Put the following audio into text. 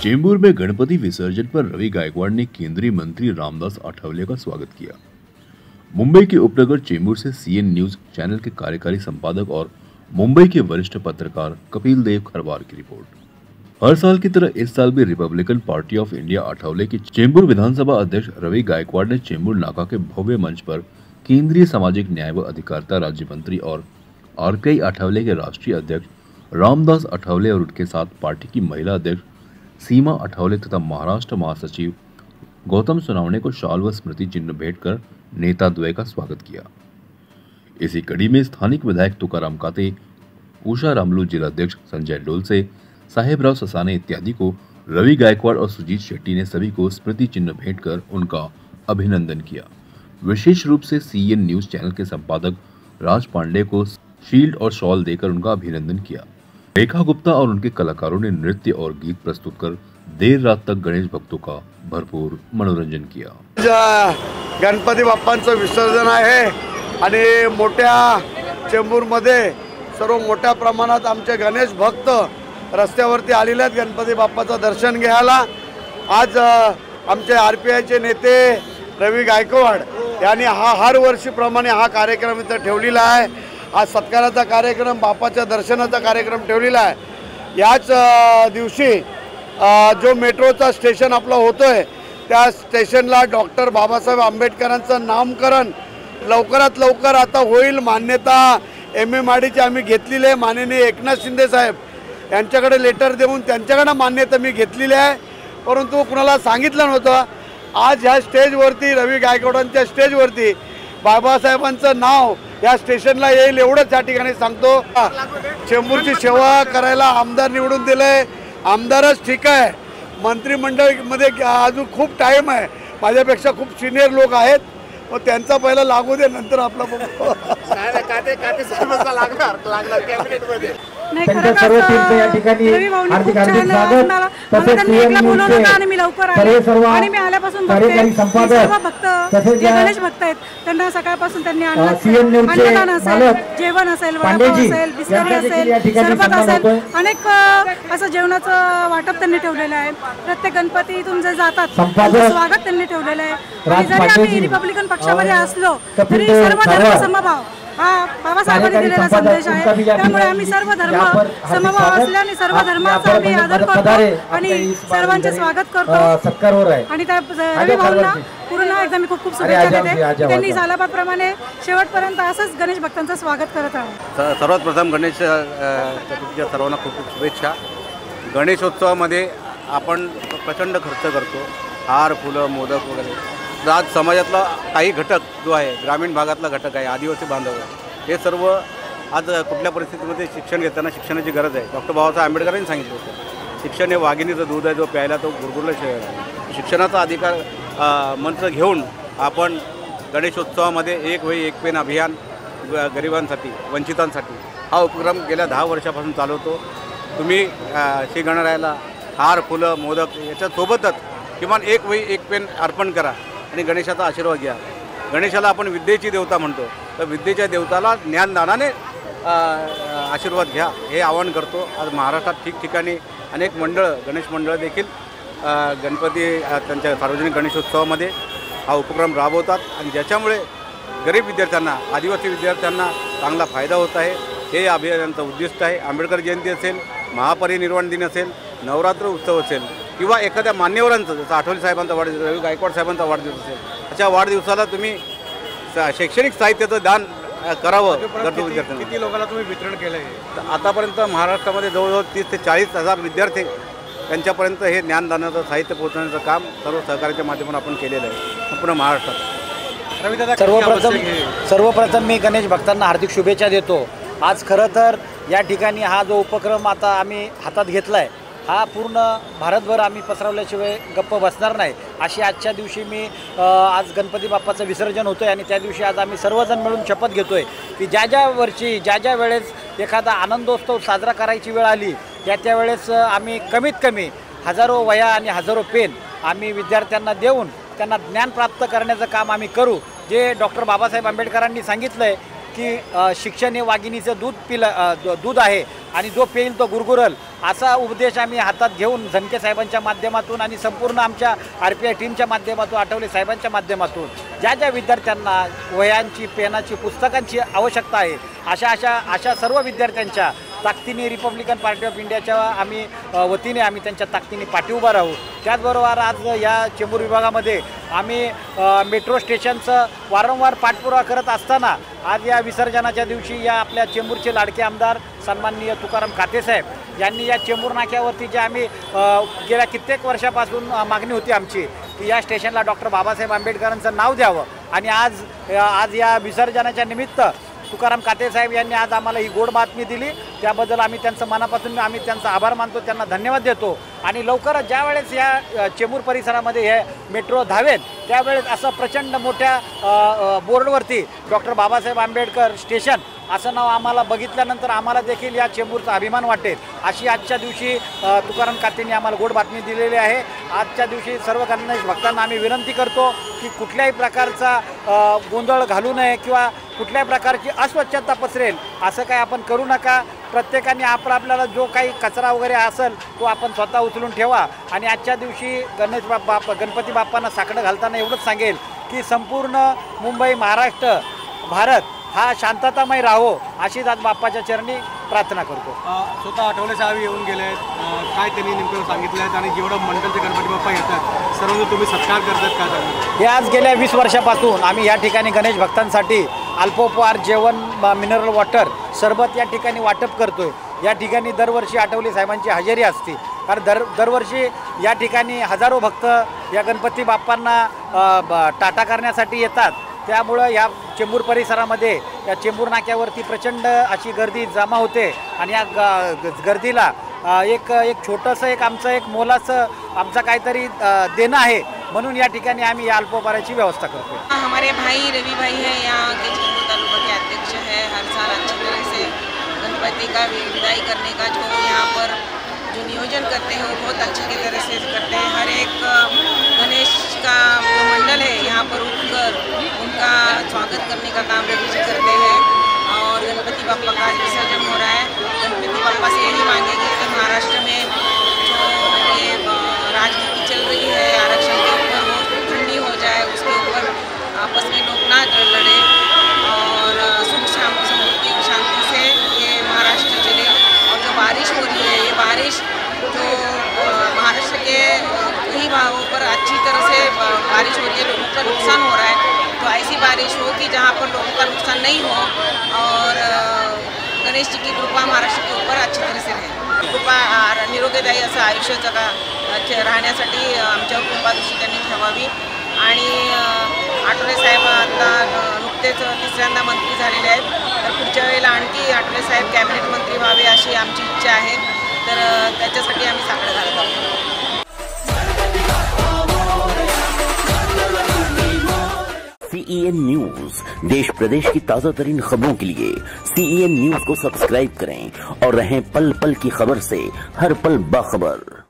चेंबूर में गणपति विसर्जन पर रवि गायकवाड़ ने केंद्रीय मंत्री रामदास आठवले का स्वागत किया। मुंबई के उपनगर चेंबूर से सीएन न्यूज चैनल के कार्यकारी संपादक और मुंबई के वरिष्ठ पत्रकार कपिल देव खरवार की रिपोर्ट। हर साल की तरह इस साल भी Republican party of India Athawale की चेंबूर विधानसभा अध्यक्ष रवि गायकवाड़ ने चेंबूर नाका के भव्य मंच पर केंद्रीय सामाजिक न्याय व अधिकारिता राज्य मंत्री और आरपीआई आठवले के राष्ट्रीय अध्यक्ष रामदास आठवले और उनके साथ पार्टी की महिला अध्यक्ष सीमा आठवले तथा महाराष्ट्र महासचिव गौतम सोनवणे को शाल व स्मृति चिन्ह भेंट कर नेता द्वय का स्वागत किया। इसी कड़ी में स्थानिक विधायक तुकाराम काते, उषा रामलू, जिलाध्यक्ष संजय डोलसे, साहेबराव ससाने इत्यादि को रवि गायकवाड़ और सुजीत शेट्टी ने सभी को स्मृति चिन्ह भेंट कर उनका अभिनंदन किया। विशेष रूप से सीएन न्यूज चैनल के संपादक राज पांडे को शील्ड और शॉल देकर उनका अभिनंदन किया। रेखा गुप्ता और उनके कलाकारों ने नृत्य और गीत प्रस्तुत कर देर रात तक गणेश भक्तों का भरपूर मनोरंजन किया। गणपती बाप्पांचं विसर्जन आहे आणि मोठ्या चेंबूरमध्ये सर्व मोठ्या प्रमाणात आमचे गणेश भक्त रस्त्यावरती आलेले आहेत गणपती बाप्पाचं दर्शन घ्यायला। आज आमचे आरपीआयचे नेते रवि गायकवाड यांनी हर वर्षीप्रमाणे हा कार्यक्रम इथं ठेवलेला आहे। आज सत्काराचा कार्यक्रम, बाप्पाच्या दर्शनाचा कार्यक्रम ठेवलेला आहे। याच दिवशी जो मेट्रोचा स्टेशन आपला होतोय त्या स्टेशनला डॉक्टर बाबासाहेब आंबेडकरांचं नामकरण लवकरात लवकर आता होईल। मान्यता MMRDची आम्ही घेतलेली आहे। माननीय एकनाथ शिंदे साहेब यांच्याकडे लेटर देऊन त्यांच्याकडे मान्यता मी घेतलेली आहे, परंतु कुणाला सांगितलं नव्हतं। आज ह्या स्टेजवरती रवि गायकवाडांच्या स्टेजवरती बाबासाहेबांचं नाव या स्टेशनला येईल एवढंच या ठिकाणी सांगतो। चेंबूरची सेवा करायला आमदार निवडून दिले, आमदारच ठीक आहे, मंत्रिमंडळामध्ये अजून खूप टाइम आहे। माझ्यापेक्षा खूप सिनियर लोक आहेत, मग त्यांचा पहिला लागू दे, नंतर आपला बघू। सर्व टीमचं या ठिकाणी हार्दिक स्वागत। तसेच सीएन न्यूजचे सर्व कार्यकारी संपादक तसेच गणेश भक्त आहेत, त्यांना सकाळपासून त्यांनी सीएन न्यूजचे मालक जेवण असेल, पांडेजी असेल, बिस्किट असेल, सरबत असेल, अनेक असं जेवणाचं वाटप त्यांनी ठेवलेलं आहे। प्रत्येक गणपतीतून जे जातात त्यांचं स्वागत त्यांनी ठेवलेलं आहे। आणि जरी आम्ही रिपब्लिकन पक्षामध्ये असलो तरी सर्व धर्म समभाव हा बाबासाहेबांनी दिलेला संदेश आहे। त्यामुळे आम्ही सर्व धर्म समभाव असल्याने सर्व धर्माचा आम्ही आदर करतो आणि सर्वांचे स्वागत करतो। आणि त्या रवि भाऊंना पूर्ण एकदा मी खूप खूप शुभेच्छा देते। त्यांनी झाल्याप्रमाणे शेवटपर्यंत असंच गणेश भक्तांचं स्वागत करत आहोत। सर्वात प्रथम गणेश चतुर्थीच्या सर्वांना खूप खूप शुभेच्छा। गणेशोत्सवामध्ये आपण प्रचंड खर्च करतो, हार, फुलं, मोदक वगैरे। आज समाजातला काही घटक जो आहे, ग्रामीण भागातला घटक आहे, आदिवासी बांधव आहे, हे सर्व आज कुठल्या परिस्थितीमध्ये शिक्षण घेताना शिक्षणाची गरज आहे। डॉक्टर बाबासाहेब आंबेडकरांनी सांगितलं होतं, शिक्षण हे वाघिणीचं दूध आहे, जो प्यायला तो गुरगुरल्याशिवाय आहे। शिक्षणाचा अधिकार मंत्र घेऊन आपण गणेशोत्सवामध्ये एक वही एक पेन अभियान गरिबांसाठी, वंचितांसाठी हा उपक्रम गेल्या 10 वर्षापासून चालवतो। तुम्ही श्री गणरायाला हार, फुलं, मोदक याच्यासोबतच किमान एक वही एक पेन अर्पण करा आणि गणेशाचा आशीर्वाद घ्या। गणेशाला आपण विद्येची देवता म्हणतो, तर विद्येच्या देवताला ज्ञानदानाने आशीर्वाद घ्या हे आवाहन करतो। आज महाराष्ट्रात ठिकठिकाणी अनेक मंडळं, गणेश मंडळं देखील गणपती त्यांच्या सार्वजनिक गणेशोत्सवामध्ये हा उपक्रम राबवतात आणि ज्याच्यामुळे गरीब विद्यार्थ्यांना, आदिवासी विद्यार्थ्यांना चांगला फायदा होत आहे। हे अभियानाचं उद्दिष्ट आहे। आंबेडकर जयंती असेल, महापरिनिर्वाण दिन असेल, नवरात्र उत्सव असेल किंवा एखाद्या मान्यवरांचं, जसं आठवले साहेबांचा वाढदिवस, रवि गायकवाड साहेबांचा वाढदिवस असेल, अशा वाढदिवसाला तुम्ही शैक्षणिक साहित्याचं दान करावं। गरजू विद्यार्थ्यांना किती लोकांना तुम्ही वितरण केलं आहे? आतापर्यंत महाराष्ट्रामध्ये जवळजवळ 30 ते 40 हजार विद्यार्थी त्यांच्यापर्यंत हे ज्ञानदानाचं साहित्य पोहोचवण्याचं काम सर्व सहकार्याच्या माध्यमातून आपण केलेलं आहे संपूर्ण महाराष्ट्रात। सर्वप्रथम मी गणेश भक्तांना हार्दिक शुभेच्छा देतो। आज खरं तर या ठिकाणी हा जो उपक्रम आता आम्ही हातात घेतला आहे, हा पूर्ण भारतभर आम्ही पसरवल्याशिवाय गप्प बसणार नाही, अशी आजच्या दिवशी मी आज गणपती बाप्पाचं विसर्जन होतं आहे आणि त्या दिवशी आज आम्ही सर्वजण मिळून शपथ घेतो आहे की ज्या वर्षी ज्या वेळेस एखादा आनंदोत्सव साजरा करायची वेळ आली त्या वेळेस आम्ही कमीत कमी हजारो वह्या आणि हजारो पेन आम्ही विद्यार्थ्यांना देऊन त्यांना ज्ञान प्राप्त करण्याचं काम आम्ही करू। जे डॉक्टर बाबासाहेब आंबेडकरांनी सांगितलं आहे की शिक्षण हे वाघिणीचं दूध आहे आणि जो पेईल तो गुरगुरल, असा उपदेश आम्ही हातात घेऊन झनके साहेबांच्या माध्यमातून आणि संपूर्ण आमच्या RPI टीमच्या माध्यमातून, आठवले साहेबांच्या माध्यमातून ज्या ज्या विद्यार्थ्यांना वह्यांची, पेनाची, पुस्तकांची आवश्यकता आहे अशा सर्व विद्यार्थ्यांच्या ताकदीने रिपब्लिकन पार्टी ऑफ इंडियाच्या वतीने आम्ही त्यांच्या ताकदीने पाठी उभा राहू। त्याचबरोबर आज या चेंबूर विभागामध्ये आम्ही मेट्रो स्टेशनचं वारंवार पाठपुरावा करत असताना आज या विसर्जनाच्या दिवशी या आपल्या चेंबूरचे लाडके आमदार सन्माननीय तुकाराम कातेसाहेब यांनी या चेंबूर नाक्यावरती जे आम्ही गेल्या कित्येक वर्षापासून मागणी होती आमची की या स्टेशनला डॉक्टर बाबासाहेब आंबेडकरांचं नाव द्यावं आणि आज या विसर्जनाच्या निमित्त तुकाराम कातेसाहेब यांनी आज आम्हाला ही गोड बातमी दिली। त्याबद्दल आम्ही त्यांचं मनापासून त्यांचा आभार मानतो, त्यांना धन्यवाद देतो। आणि लवकरच ज्यावेळेस या चेंबूर परिसरामध्ये हे मेट्रो धावेल त्यावेळेस असं प्रचंड मोठ्या बोर्डवरती डॉक्टर बाबासाहेब आंबेडकर स्टेशन असं नाव आम्हाला बघितल्यानंतर आम्हाला देखील या चेंबूरचा अभिमान वाटेल अशी आजच्या दिवशी तुकाराम कातेंनी आम्हाला गोड बातमी दिलेली आहे। आजच्या दिवशी सर्व गणेश भक्तांना आम्ही विनंती करतो की कुठल्याही प्रकारचा गोंधळ घालू नये किंवा कुठल्याही प्रकारची अस्वच्छता पसरेल असं काय आपण करू नका। प्रत्येकाने आपल्याला जो काही कचरा वगैरे असेल तो आपण स्वतः उचलून ठेवा। आणि आजच्या दिवशी गणपती बाप्पांना साकडं घालताना एवढंच सांगेल की संपूर्ण मुंबई, महाराष्ट्र, भारत हा शांततामय राहो अशीच आज बाप्पाच्या चरणी प्रार्थना करतो। स्वतः आठवले साहेब येऊन गेले, काय त्यांनी नेमकं सांगितलं आहे आणि जेवढं मंडळचे गणपती बाप्पा येतात सर्वांना तुम्ही सत्कार करतात काय सांगणार? हे आज गेल्या 20 वर्षापासून आम्ही या ठिकाणी गणेश भक्तांसाठी अल्पोपहार, जेवण, मिनरल वॉटर, सरबत या ठिकाणी वाटप करतोय। या ठिकाणी दरवर्षी आठवले साहेबांची हजेरी असते, कारण दरवर्षी या ठिकाणी हजारो भक्त या गणपती बाप्पांना टाटा करण्यासाठी येतात। त्यामुळं या चेंबूर परिसरामध्ये या चेंबूर नाक्यावरती प्रचंड अशी गर्दी जमा होते आणि या गर्दीला एक छोटंसं आमचं मोलाचं आमचा काहीतरी देणं आहे, म्हणून या ठिकाणी आम्ही या अल्पोपहाराची व्यवस्था करतो। हमारे भाई रवि भाई है, यहाँ के चेंबूर तालुका के अध्यक्ष है। हर साल अच्छी तरह से गणपति का विदाई करने का जो यहाँ पर जो नियोजन करते हैं वो बहुत अच्छी तरह से करते हैं। हर एक गणेश का जो मंडल है यहाँ पर उठकर उनका स्वागत करने का काम रवि जी करते हैं और गणपति बाप्पा का विसर्जन हो रहा है। गणपति बाप्पा से यही मांगेंगे कि महाराष्ट्र में जो ये राजनीति चल रही है आरक्षण के ऊपर वो ठंडी हो जाए, उसके ऊपर आपस में लोग ना लड़े और सुख शांति से ये महाराष्ट्र चले। और जो बारिश हो रही है, ये बारिश जो महाराष्ट्र के कई भागों पर अच्छी तरह से बारिश हो रही है, लोगों का नुकसान हो रहा है, तो ऐसी बारिश हो कि जहाँ पर लोगों का नुकसान नहीं हो और गणेश जी की कृपा महाराष्ट्र के ऊपर अच्छी तरह से रहे। कृपा निरोगीदायी असं आयुष्य राहण्यासाठी आमच्यावर कृपा दृष्टी त्यांनी ठेवावी। आणि आठवले साहेब आता नुकतेच 3ऱ्यांदा मंत्री झालेले आहेत, तर पुढच्या वेळेला आणखी आठवले साहेब कॅबिनेट मंत्री व्हावे अशी आमची इच्छा आहे, तर त्याच्यासाठी आम्ही साकडं घालत आहोत। CEN न्यूज, देश प्रदेश की ताजा तरीन खबरों के लिए CEN न्यूज को सब्सक्राइब करें और रहें पल पल की खबर से हर पल बाखबर।